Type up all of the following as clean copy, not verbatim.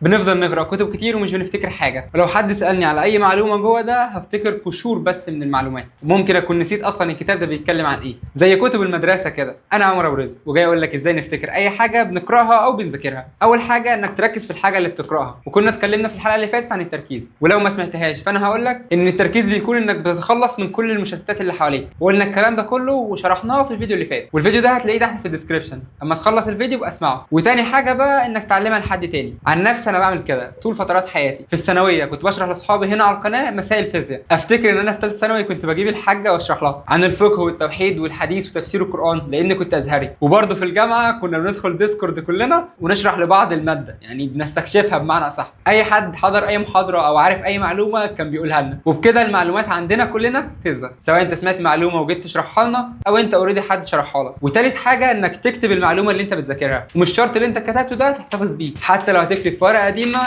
بنفضل نقرا كتب كتير ومش بنفتكر حاجه، ولو حد سالني على اي معلومه جوه ده هفتكر قشور بس من المعلومات، ممكن اكون نسيت اصلا الكتاب ده بيتكلم عن ايه. زي كتب المدرسه كده. انا عمر ابو رزق وجاي اقول لك ازاي نفتكر اي حاجه بنقراها او بنذاكرها. اول حاجه انك تركز في الحاجه اللي بتقراها، وكنا اتكلمنا في الحلقه اللي فاتت عن التركيز، ولو ما سمعتهاش فانا هقول لك ان التركيز بيكون انك بتتخلص من كل المشتتات اللي حواليك، وقلنا الكلام ده كله وشرحناه في الفيديو اللي فات، والفيديو ده هتلاقيه تحت في الديسكربشن، اما تخلص الفيديو ابقى اسمعه. وتاني حاجه بقى انك تعلمها لحد تاني. عن نفسي انا بعمل كده طول فترات حياتي. في الثانويه كنت بشرح لاصحابي هنا على القناه مسائل فيزياء، افتكر ان انا في ثالثه ثانوي كنت بجيب الحاجه واشرح لها عن الفقه والتوحيد والحديث وتفسير القران لان كنت ازهري. وبرضه في الجامعه كنا بندخل ديسكورد كلنا ونشرح لبعض الماده، يعني بنستكشفها بمعنى اصح. اي حد حضر اي محاضره او عارف اي معلومه كان بيقولها لنا، وبكده المعلومات عندنا كلنا تثبت، سواء انت سمعت معلومه وجيت تشرحها لنا او انت اوريدي حد شرحها لك. وتالت حاجه انك تكتب المعلومه اللي انت بتذاكرها، ومش شرط اللي انت كتبته ده تحتفظ بيه، حتى لو هتكتب في ورقه قديمه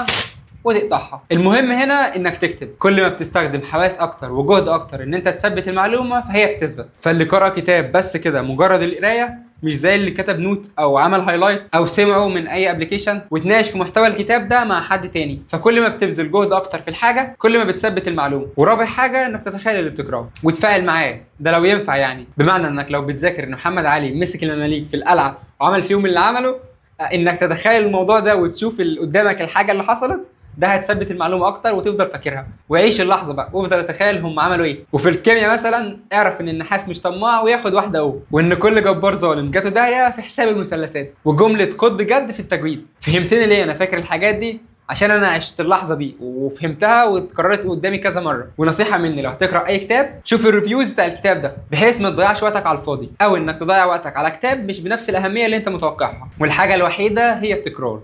وتقطعها. المهم هنا انك تكتب. كل ما بتستخدم حواس اكتر وجهد اكتر ان انت تثبت المعلومه فهي بتثبت. فاللي قرأ كتاب بس كده مجرد القرايه مش زي اللي كتب نوت او عمل هايلايت او سمعه من اي ابلكيشن وتناقش في محتوى الكتاب ده مع حد تاني. فكل ما بتبذل جهد اكتر في الحاجه كل ما بتثبت المعلومه. ورابع حاجه انك تتخيل اللي بتقراه وتفاعل معاه، ده لو ينفع يعني. بمعنى انك لو بتذاكر ان محمد علي مسك المماليك في القلعه وعمل فيهم اللي عمله، انك تتخيل الموضوع ده وتشوف قدامك الحاجه اللي حصلت، ده هتثبت المعلومه اكتر وتفضل فاكرها. وعيش اللحظه بقى وافضل اتخيل هم عملوا ايه. وفي الكيمياء مثلا اعرف ان النحاس مش طماع وياخد واحده اهو، وان كل جبار ظالم جاته داهيه في حساب المثلثات، وجمله قد بجد في التجويد. فهمتني ليه انا فاكر الحاجات دي؟ عشان انا عشت اللحظه دي وفهمتها واتكررت قدامي كذا مره. ونصيحه مني، لو هتقرا اي كتاب شوف الريفيوز بتاع الكتاب ده بحيث ما تضيعش وقتك على الفاضي، او انك تضيع وقتك على كتاب مش بنفس الاهميه اللي انت متوقعها. والحاجه الوحيده هي التكرار.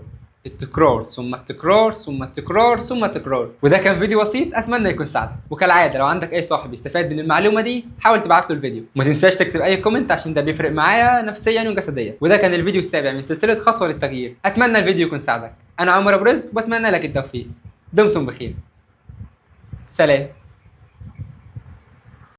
التكرار ثم التكرار ثم التكرار ثم التكرار. وده كان فيديو بسيط اتمنى يكون ساعدك. وكالعاده لو عندك اي صاحب يستفاد من المعلومه دي حاول تبعت له الفيديو، وما تنساش تكتب اي كومنت عشان ده بيفرق معايا نفسيا وجسديا. وده كان الفيديو السابع من سلسله خطوه للتغيير. اتمنى الفيديو يكون ساعدك. انا عمر ابو رزق وبتمنى لك التوفيق. دمتم بخير. سلام.